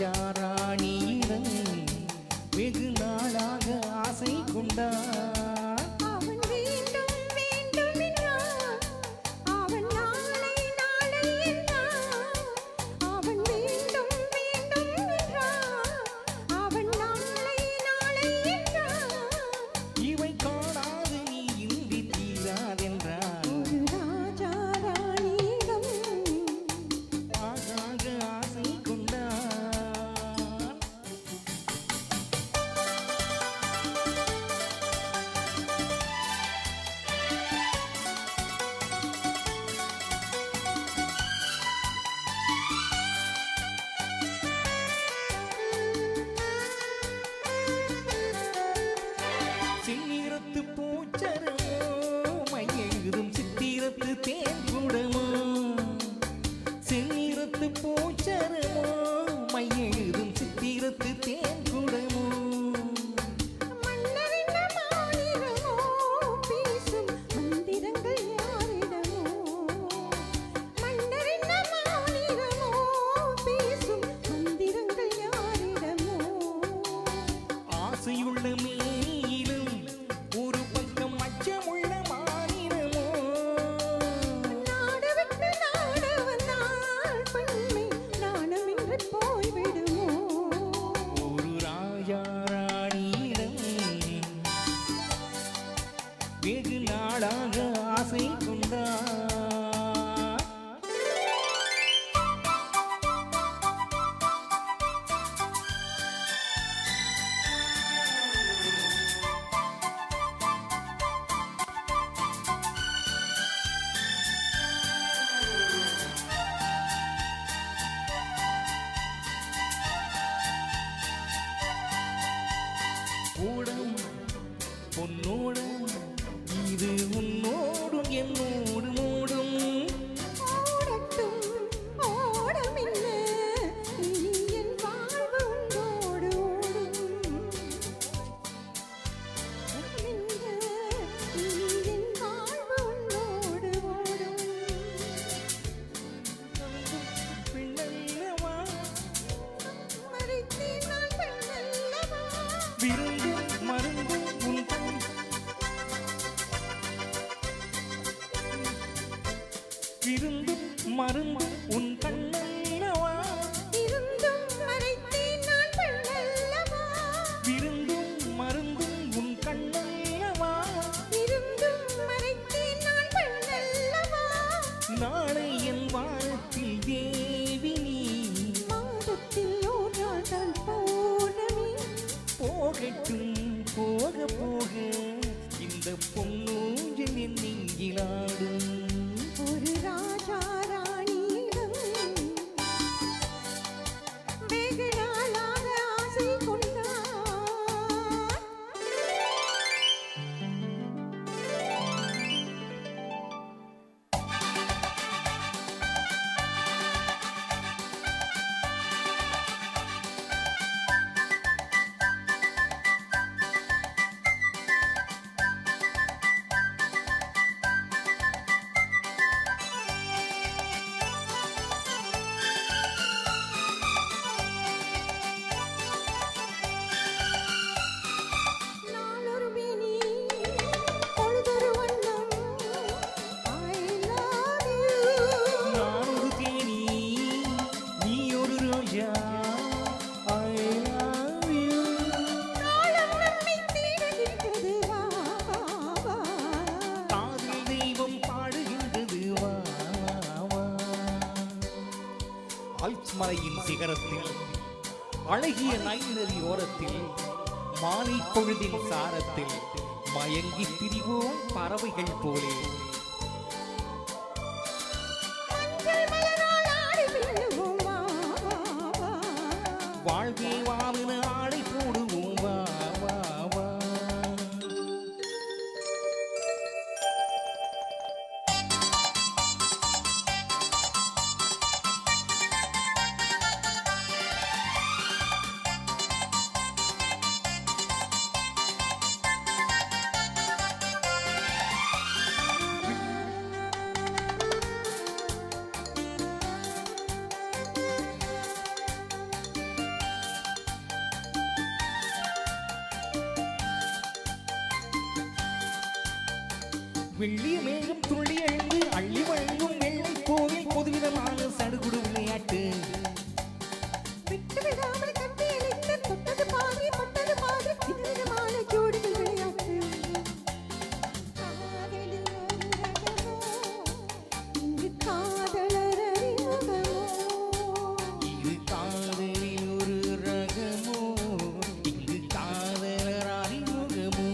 ராஜா ராணியிடம் வெகு நாளாக ஆசை கொண்டார். சித்திரத்து பூச்சரமோ மையெழுதும் சித்திரத்து தேன் கூடமோ, சித்திரத்து பூச்சரமோ மையெழுதும் சித்திரத்து தேன் கூடமோ, ஆசையுள்ள மேனியிலும் ஒரு பக்கம் அச்சமுள்ள மாநிலமோ, நாடு விட்டு நாடு வந்தால் பெண்மை நாணமின்றி போய்விடுமோ, ஒரு ராஜா ராணியிடம் வெகு நாளாக ஆசை கொண்டார். ஓடம் பொன்னோடம் இது உன்னோடும் என்னோடும் ஓடும், ஓடட்டும் ஓடமில்ல இனி என் வாழ்வு உன்னோடு ஓடும், ஓடமில்ல இனி என் வாழ்வு உன்னோடு ஓடும், பெண்ணல்லவா மறைத்தேன் நான் பெண்ணல்லவா, விருந்தும் மருந்தும் உன் விருந்தும் மருந்தும் உன் கண்ணல்லவா, இருந்தும் மறைத்தேன் நான் பெண்ணல்லவா, விருந்தும் மருந்தும் உன் கண்ணல்லவா, இருந்தும் மறைத்தேன் நான் பெண்ணல்லவா, நாளை என் வானத்தில் தேவி நீ, மாதத்தில் ஓர் நாள் பௌர்ணமி, போகட்டும் போக போக இந்த பொன்னூஞ்சல் என் நெஞ்சிலாடும், ஒரு ராஜா ராணியிடம் வெகு நாளாக ஆசை கொண்டார். நாளொரு மேனி பொழுதொரு வண்ணம் I love you. நான் ஒரு தேனி நீ ஒரு ரோஜா I love you, நாளும் நம்மை தேடுகின்றது வா வா வா. காதல் தெய்வம் பாடுகின்றது வா வா. ஆல்ப்ஸ் மலையின் சிகரத்தில் அழகிய நைநதி ஓரத்தில் மாலை பொழுதின் சாரத்தில் மயங்கி திரிவோம் பறவைகள் போலே, மஞ்சள் மலரால் ஆடி விழுவோம் வா வா வா. வாழ்வே வாமின ஆடை போடுவோம் வா வா வா. வெள்ளிய மேகம் துள்ளி எழுந்து அள்ளி வழங்கும் வெள்ளை கோவில் பொதுவிதமான சடுகுடு விளையாட்டு விட்டு விடாமல் கட்டி இழுத்து தொட்டது பாதி பட்டது பாதி விதவிதமான ஜோடிகள் விளையாட்டு காதலில் ஒரு ரகமோ இங்கு காதலர் அறிமுகமோ இது காதலில் ஒரு ரகமோ இங்கு காதலர் அறிமுகமோ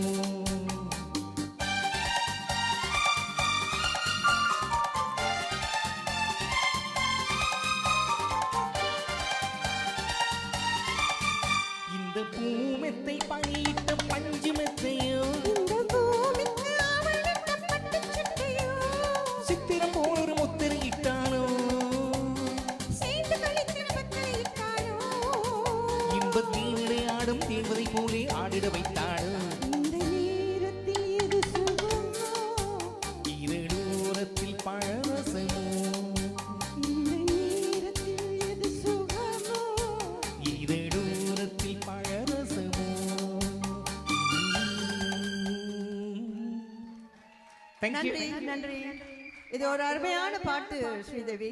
இந்த பூமெத்தை பணியிட்ட பஞ்சு மெத்தையோ இந்த பூமிக்கு அவளிட்ட பட்டுச் சட்டையோ சித்திரம் போல் ஒரு முத்திரை இட்டானோ சேர்ந்து கழிக்கிற மக்களை இட்டானோ இன்பத்தில் விளையாடும் தேவதை போலே ஆடிட வைத்தாளோ இந்த நேரத்தில் எது சுகமோ இதழோரத்தில் பழரசமோ இந்த நேரத்தில் எது சுகமோ இதழோரத்தில் பழரசமோ நன்றி நன்றி. இது ஒரு அருமையான பாட்டு ஸ்ரீதேவி.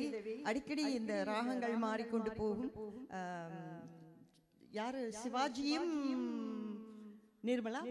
அடிக்கடி இந்த ராகங்கள் மாறிக்கொண்டு போகும். யாரு? சிவாஜியும் நிர்மலா